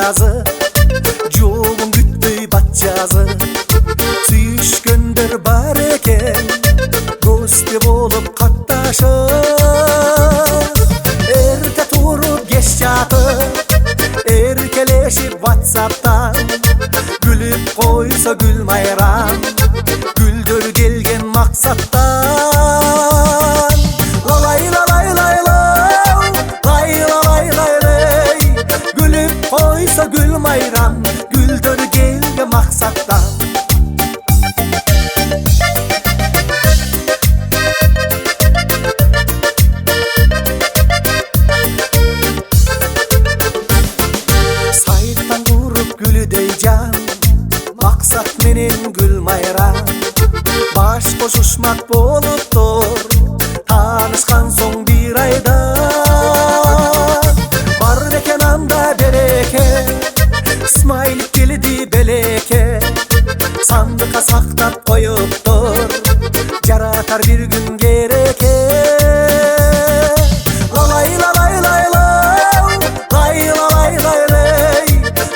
жазы, жолун күтпөй бат жазы. Сүйүшкөндөр бар экен, көстө болуп катташып. Эрте туруп кеч жатып, эркелешип WhatsApp'тан. Күлүп койсо гүл майрам, гүлдөр келген максаттан. Лалай лалай лай лай, лай лалай лай лай. Күлүп койсо гүл майрам, гүлдөр келген максаттан. Сайттан куруп гүлүдөй жан, максат менен гүл майрам. Баш кошушмак болуптур, таанышкан соң бир айда. Бар экен анда береке, смайлик келди белеке. Сандыкка сактап коюптур, жаратар бир күн кереке. Лалай лалай лай лай, лай лалай лай лай.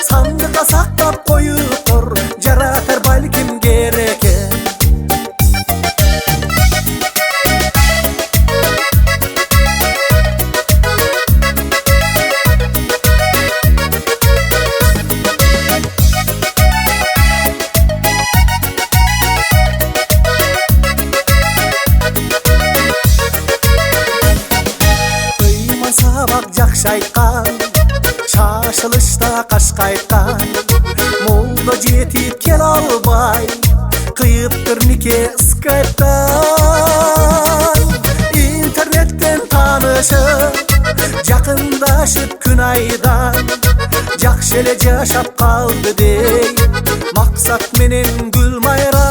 Сандыкка сактап коюптур, жаратар балким кереке. Сабак жакшы айткан, шашылышта кашка айткан. Молдо жетип келе албай, кыйыптыр нике скайптан. Интернеттен таанышып, жакындашып күн айдан. Жакшы эле жашап калды дей, максат менен гүл майра.